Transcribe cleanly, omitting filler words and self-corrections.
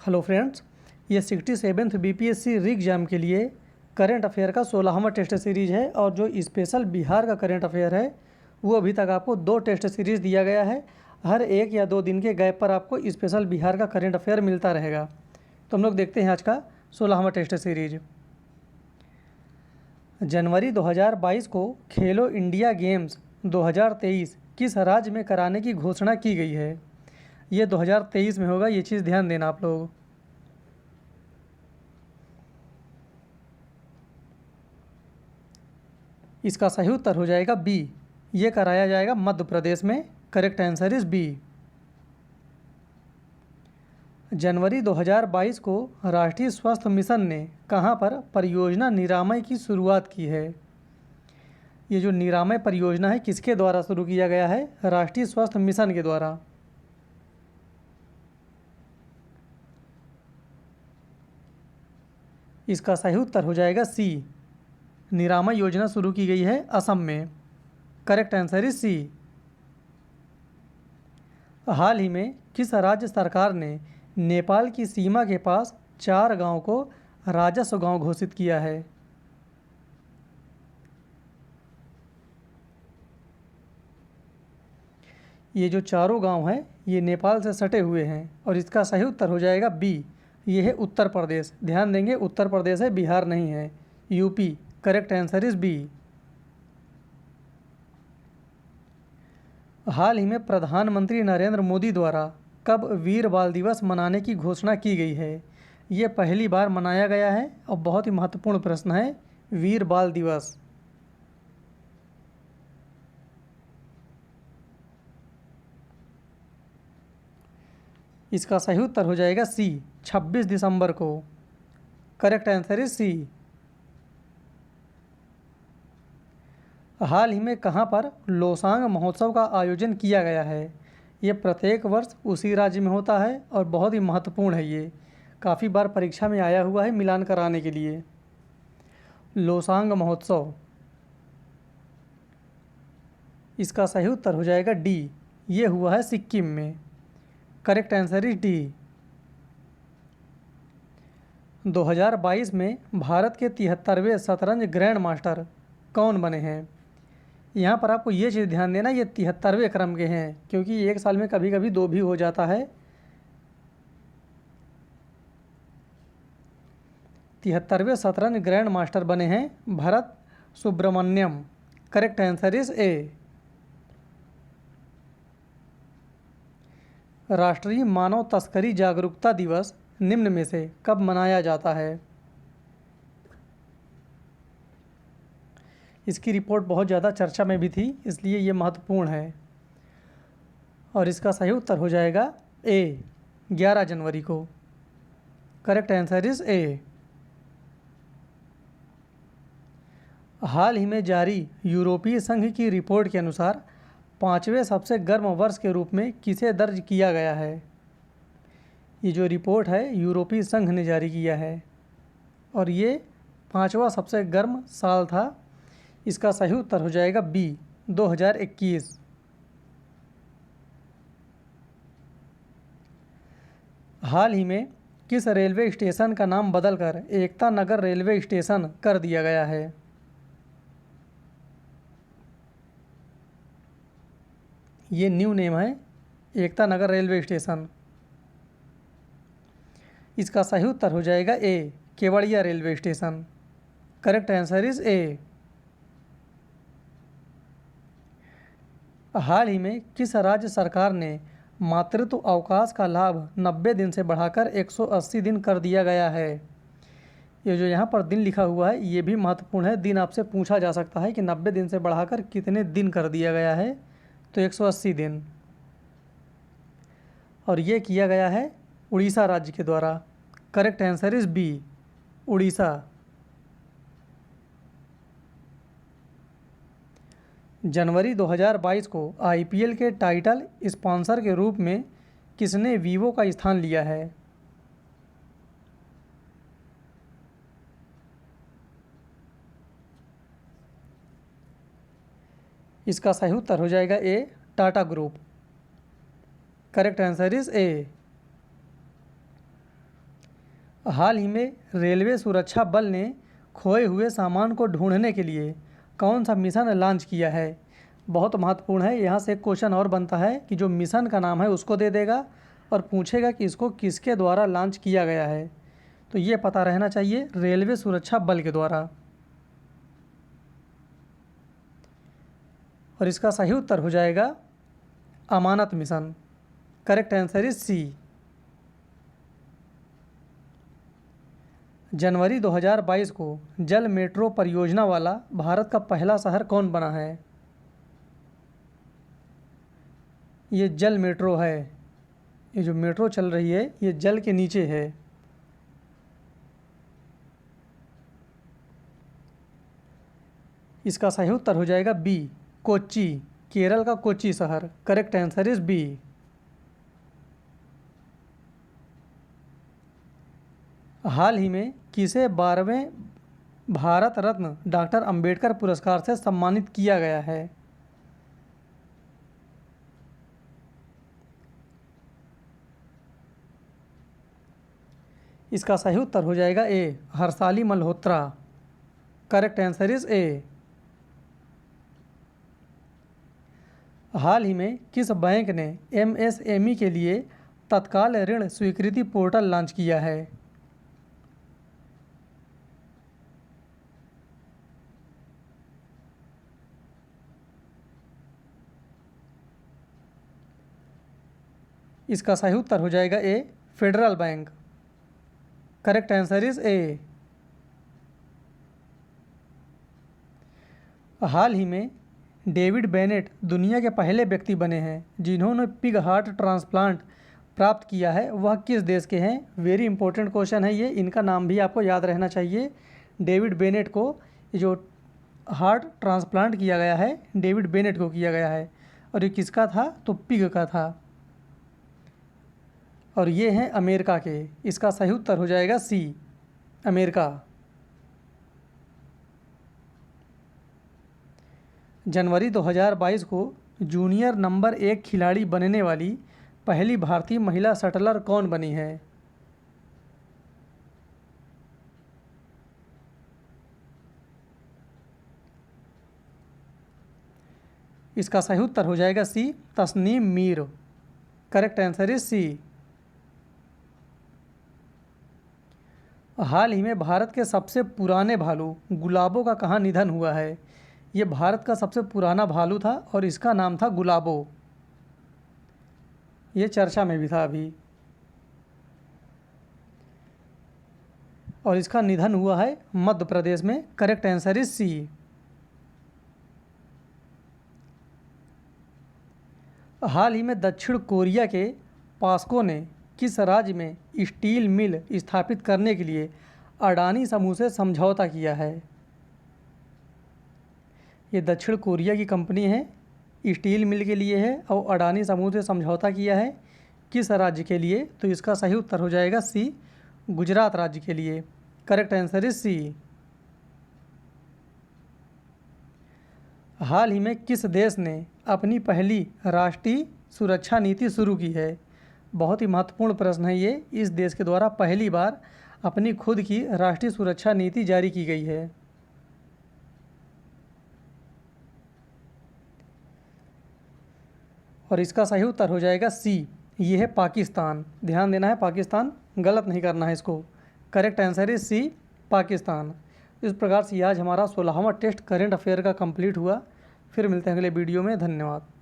Hello friends, ये 67th BPSC री exam के लिए करंट अफेयर का 16वां टेस्ट सीरीज़ है। और जो स्पेशल बिहार का करंट अफेयर है वो अभी तक आपको 2 टेस्ट सीरीज़ दिया गया है। हर 1 या 2 दिन के गैप पर आपको स्पेशल बिहार का करंट अफेयर मिलता रहेगा। तो हम लोग देखते हैं आज का 16वां टेस्ट सीरीज। जनवरी 2022 को खेलो इंडिया गेम्स 2023 किस राज्य में कराने की घोषणा की गई है? ये 2023 में होगा, ये चीज़ ध्यान देना आप लोग। इसका सही उत्तर हो जाएगा बी, ये कराया जाएगा मध्य प्रदेश में। Correct answer is B. जनवरी 2022 को राष्ट्रीय स्वास्थ्य मिशन ने कहां पर परियोजना निरामय की शुरुआत की है? ये जो निरामय परियोजना है किसके द्वारा शुरू किया गया है? राष्ट्रीय स्वास्थ्य मिशन के द्वारा। इसका सही उत्तर हो जाएगा सी, निरामय योजना शुरू की गई है असम में। Correct answer is C. हाल ही में किस राज्य सरकार ने नेपाल की सीमा के पास 4 गांव को राजस्व गांव घोषित किया है? ये जो चारों गांव हैं ये नेपाल से सटे हुए हैं और इसका सही उत्तर हो जाएगा बी, ये है उत्तर प्रदेश। ध्यान देंगे, उत्तर प्रदेश है, बिहार नहीं है, UP. Correct answer is B. हाल ही में प्रधानमंत्री नरेंद्र मोदी द्वारा कब वीर बाल दिवस मनाने की घोषणा की गई है? ये पहली बार मनाया गया है और बहुत ही महत्वपूर्ण प्रश्न है, वीर बाल दिवस। इसका सही उत्तर हो जाएगा सी, 26 दिसंबर को। Correct answer is C. हाल ही में कहां पर लोसांग महोत्सव का आयोजन किया गया है? ये प्रत्येक वर्ष उसी राज्य में होता है और बहुत ही महत्वपूर्ण है। ये काफ़ी बार परीक्षा में आया हुआ है मिलान कराने के लिए। लोसांग महोत्सव, इसका सही उत्तर हो जाएगा डी, ये हुआ है सिक्किम में। Correct answer is D. 2022 में भारत के 73वें शतरंज ग्रैंड मास्टर कौन बने हैं? यहाँ पर आपको ये चीज़ ध्यान देना, ये 73वें क्रम के हैं क्योंकि एक साल में कभी कभी 2 भी हो जाता है। 73वें शतरंज ग्रैंड मास्टर बने हैं Bharat Subramaniam. Correct answer is A. राष्ट्रीय मानव तस्करी जागरूकता दिवस निम्न में से कब मनाया जाता है? इसकी रिपोर्ट बहुत ज़्यादा चर्चा में भी थी, इसलिए ये महत्वपूर्ण है। और इसका सही उत्तर हो जाएगा ए, 11 जनवरी को। Correct answer is A. हाल ही में जारी यूरोपीय संघ की रिपोर्ट के अनुसार 5वें सबसे गर्म वर्ष के रूप में किसे दर्ज किया गया है? ये जो रिपोर्ट है यूरोपीय संघ ने जारी किया है और ये 5वां सबसे गर्म साल था। इसका सही उत्तर हो जाएगा बी, 2021। हाल ही में किस रेलवे स्टेशन का नाम बदलकर एकता नगर रेलवे स्टेशन कर दिया गया है? ये न्यू नेम है, एकता नगर रेलवे स्टेशन। इसका सही उत्तर हो जाएगा A, Kevadia railway station. Correct answer is A. हाल ही में किस राज्य सरकार ने मातृत्व अवकाश का लाभ 90 दिन से बढ़ाकर 180 दिन कर दिया गया है? ये जो यहाँ पर दिन लिखा हुआ है ये भी महत्वपूर्ण है। दिन आपसे पूछा जा सकता है कि 90 दिन से बढ़ाकर कितने दिन कर दिया गया है, तो 180 दिन। और ये किया गया है उड़ीसा राज्य के द्वारा। Correct answer is B, Orissa. जनवरी 2022 को आईपीएल के टाइटल स्पॉन्सर के रूप में किसने वीवो का स्थान लिया है? इसका सही उत्तर हो जाएगा A, Tata group. Correct answer is A. हाल ही में रेलवे सुरक्षा बल ने खोए हुए सामान को ढूंढने के लिए कौन सा मिशन लॉन्च किया है? बहुत महत्वपूर्ण है। यहाँ से एक क्वेश्चन और बनता है कि जो मिशन का नाम है उसको दे देगा और पूछेगा कि इसको किसके द्वारा लॉन्च किया गया है। तो ये पता रहना चाहिए, रेलवे सुरक्षा बल के द्वारा। और इसका सही उत्तर हो जाएगा Amanat mission. Correct answer is C. जनवरी 2022 को जल मेट्रो परियोजना वाला भारत का पहला शहर कौन बना है? ये जल मेट्रो है। ये जो मेट्रो चल रही है ये जल के नीचे है। इसका सही उत्तर हो जाएगा बी, कोच्चि। केरल का कोच्चि शहर। Correct answer is B. हाल ही में किसे 12वें भारत रत्न डॉक्टर अंबेडकर पुरस्कार से सम्मानित किया गया है? इसका सही उत्तर हो जाएगा A, Harshaali Malhotra. Correct answer is A. हाल ही में किस बैंक ने एमएसएमई के लिए तत्काल ऋण स्वीकृति पोर्टल लॉन्च किया है? इसका सही उत्तर हो जाएगा A, Federal Bank. Correct answer is A. हाल ही में डेविड बेनेट दुनिया के पहले व्यक्ति बने हैं जिन्होंने पिग हार्ट ट्रांसप्लांट प्राप्त किया है। वह किस देश के हैं? वेरी इंपॉर्टेंट क्वेश्चन है ये। इनका नाम भी आपको याद रहना चाहिए। डेविड बेनेट को जो हार्ट ट्रांसप्लांट किया गया है, डेविड बेनेट को किया गया है। और ये किसका था? तो पिग का था। और ये हैं अमेरिका के। इसका सही उत्तर हो जाएगा सी, अमेरिका। जनवरी 2022 को जूनियर नंबर 1 खिलाड़ी बनने वाली पहली भारतीय महिला शटलर कौन बनी है? इसका सही उत्तर हो जाएगा C, Tasnim Mir. Correct answer is C. हाल ही में भारत के सबसे पुराने भालू गुलाबो का कहाँ निधन हुआ है? ये भारत का सबसे पुराना भालू था और इसका नाम था गुलाबो। ये चर्चा में भी था अभी। और इसका निधन हुआ है मध्य प्रदेश में। Correct answer is C. हाल ही में दक्षिण कोरिया के पास्को ने किस राज्य में स्टील मिल स्थापित करने के लिए अडानी समूह से समझौता किया है? ये दक्षिण कोरिया की कंपनी है, स्टील मिल के लिए है और अडानी समूह से समझौता किया है। किस राज्य के लिए? तो इसका सही उत्तर हो जाएगा सी, गुजरात राज्य के लिए। Correct answer is C. हाल ही में किस देश ने अपनी पहली राष्ट्रीय सुरक्षा नीति शुरू की है? बहुत ही महत्वपूर्ण प्रश्न है ये। इस देश के द्वारा पहली बार अपनी खुद की राष्ट्रीय सुरक्षा नीति जारी की गई है। और इसका सही उत्तर हो जाएगा सी, ये है पाकिस्तान। ध्यान देना है, पाकिस्तान, गलत नहीं करना है इसको। Correct answer is C, Pakistan. इस प्रकार से आज हमारा 16वां टेस्ट करेंट अफेयर का कंप्लीट हुआ। फिर मिलते हैं अगले वीडियो में। धन्यवाद।